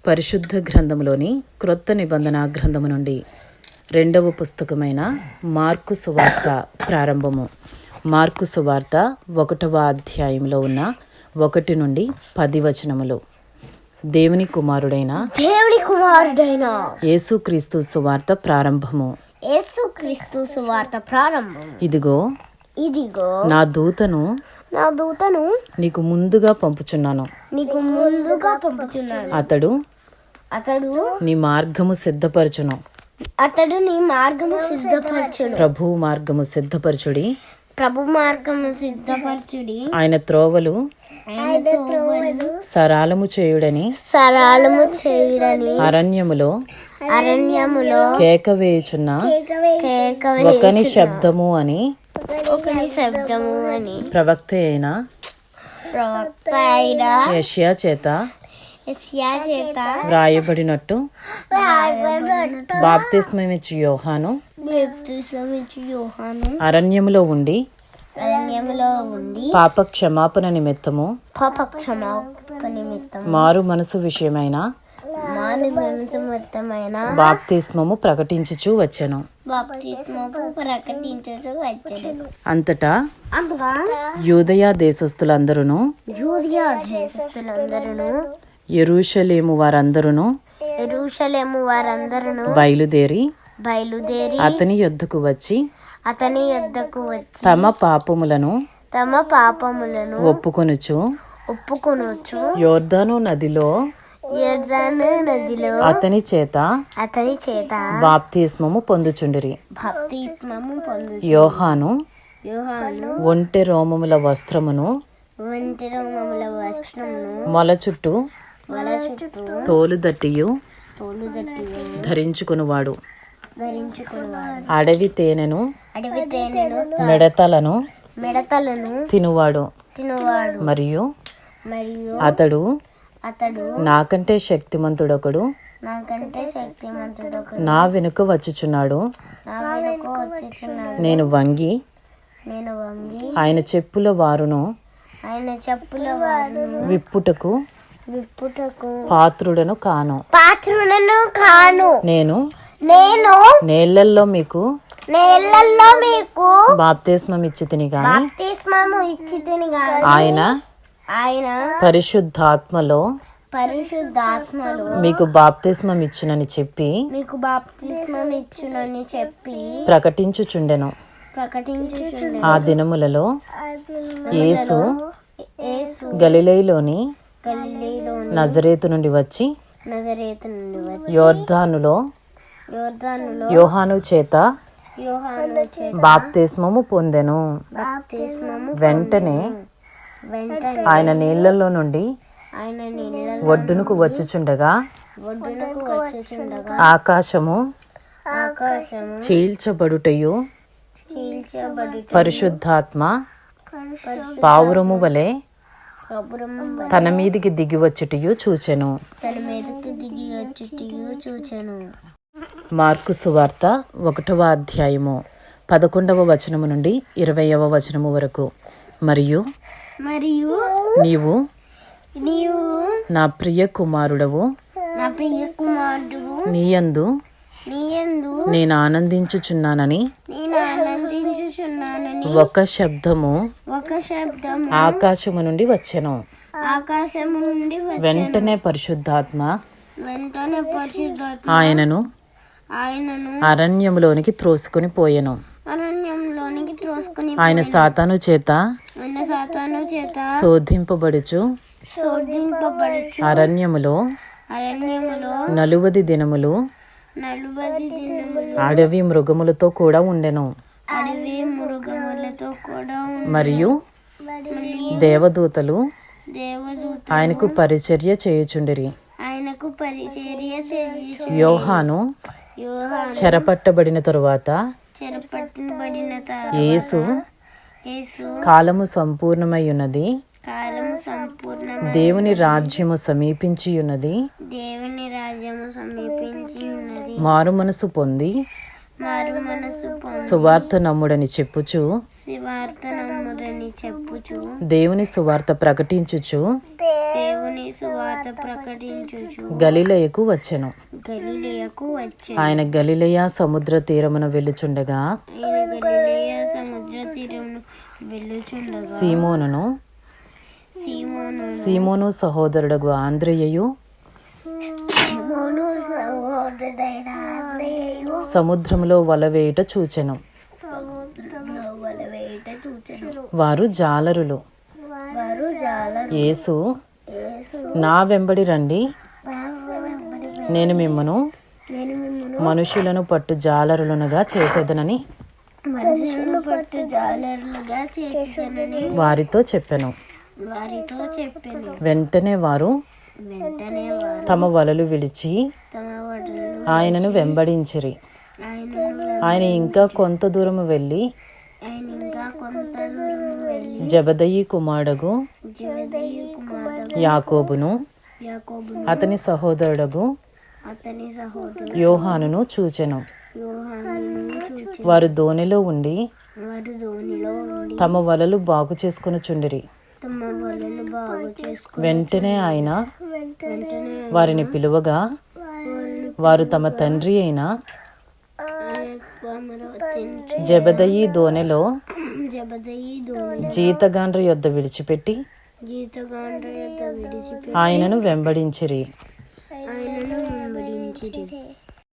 పరిశుద్ధ గ్రంథములోని క్రొత్త నిబంధన గ్రంథము నుండి 2వ పుస్తకమైన మార్కు సువార్త ప్రారంభము. మార్కు సువార్త 1వ అధ్యాయంలో ఉన్న 1 నుండి 10 వచనములు. దేవుని కుమారుడైన యేసుక్రీస్తు సువార్త ప్రారంభము. ఇదిగో నా దూతను నీకు ముందుగా పంపుచున్నాను. అతడు నీ మార్గము సిద్ధపరచును. ప్రభు మార్గము సిద్ధపరచుడి. ఆయన త్రోవలు సరాలము చేయుడని అరణ్యములో కేక వేయుచున్న ఒకని శబ్దము అని ప్రవక్త అయిన యెషయా చేత వ్రాయబడినట్టు బాప్తిస్మమిచ్చు యోహాను అరణ్యములో ఉండి పాప క్షమాపణ నిమిత్తము మారు మనసు విషయమైన బాప్తిస్మము ప్రకటించుచు వచ్చెను. అంతటా యూదయ దేశస్థులందరూ యెరూషలేము వారందరూ బయలుదేరి అతని యొద్దకు వచ్చి తమ పాపములను ఒప్పుకొనుచు యోర్దాను నదిలో అతని చేత బాప్తిస్మము పొందుచుండిరి. యోహాను ఒంటె రోమముల వస్త్రమును మొల చుట్టూ తోలుదట్టియు ధరించుకునివాడు. అడవి తేనెను మెడతలను తినువాడు. మరియు అతడు నాకంటే శక్తిమంతుడొకడు నా వెనుక వచ్చుచున్నాడు. నేను వంగి ఆయన చెప్పుల వారును విప్పుటకు పాత్రుడను కాను. నేను నేళ్లలో మీకు బాప్తిస్మం ఇచ్చితిని గాని ఆయన పరిశుద్ధాత్మలో మీకు బాప్తిస్మం ఇచ్చునని చెప్పి ప్రకటించుచుండెను. ఆ దినములలో యేసు గలిలయలోని నజరేతు నుండి వచ్చి యోర్దానులో యోహాను చేత బాప్తిస్మము పొందెను. వెంటనే ఆయన నీళ్లలో నుండి ఒడ్డునకు వచ్చుచుండగా ఆకాశము చీల్చబడుటయు పరిశుద్ధాత్మ పావురము వలె తన మీదికి దిగి వచ్చుటయు చూచెను. మార్కు సువార్త 1వ అధ్యాయము 11వ వచనము నుండి 20వ వచనము వరకు. మరియు నీవు నా ప్రియ కుమారుడవు, నీయందు నేను ఆనందించుచున్నానని ఒక శబ్దము ఆకాశము నుండి వచ్చెను. వెంటనే పరిశుద్ధాత్మ ఆయనను అరణ్యములోనికి త్రోసుకొని పోయెను. ఆయన సాతాను చేత శోధింపబడుచు అరణ్యములో 40 దినములు అడవి మృగములతో కూడా ఉండెను. మరియు దేవదూతలు ఆయనకు పరిచర్య చేయుచుండిరి. యోహాను చెరపట్టబడిన తరువాత యేసు కాలము సంపూర్ణమై ఉన్నది, దేవుని రాజ్యము సమీపించి ఉన్నది, మారు మనసు పొంది మారు మనసు పొంది సువార్త నమ్ముడని చెప్పుచు శివార్త నమ్మురని చెప్పుచు దేవుని సువార్త ప్రకటించుచు దేవుని సువార్త ప్రకటించుచు గలిలయకు వచ్చెను. గలిలయకు వచ్చే ఆయన గలిలయ సముద్ర తీరమున వెళ్ళుచుండగా ఆయన గలిలయ సముద్ర తీరమును వెళ్ళుచుండగా సీమోనును సీమోను సహోదరుడగు ఆంద్రేయయు సహోదరుడైన ఆంద్రేయు సముద్రములో వలవేయుట చూచెను. సముద్రంలో వలవేయుట చూచెను. వారు జాలరులు. వారు జాలరు. యేసు యేసు నా వెంబడి రండి, వెంబడి నేను మిమ్మను నేను మిమ్మల్ని మనుషులను పట్టు జాలరులనుగా చేసేదనని మనుషులు పట్టు జాలరులుగా చేసేదనని వారితో చెప్పెను. వారితో చెప్పెను. వెంటనే వారు వెంటనే వారు తమ వలలు విడిచి తమ వడలు ఆయనను వెంబడించిరి. ఆయన ఇంకా కొంత దూరము వెళ్ళి ఇంకా కొంత దూరం వెళ్ళి జబదయి కుమారుడగు జబదయి కుమారుడు యాకోబును యాకోబును అతని సహోదరుడగు అతని సహోదరుడు యోహానును చూచెను. యోహానును చూచి వారు దోణిలో ఉండి వారు ధోనిలో ఉండి తమ వలలు బాగు చేసుకొనుచుండిరి. తమ వలలు బాగు చేసుకుని వెంటనే ఆయన వెంటనే వారిని పిలువగా వారు తమ తండ్రి అయిన జబదయి దోణిలో జబదయి ధోని జీతగాండ్ర యొద్ద విడిచిపెట్టి గీతగాండ్ర యొద్ద విడిచిపెట్టి ఆయనను వెంబడించిరి. ఆయనను వెంబడించిరి.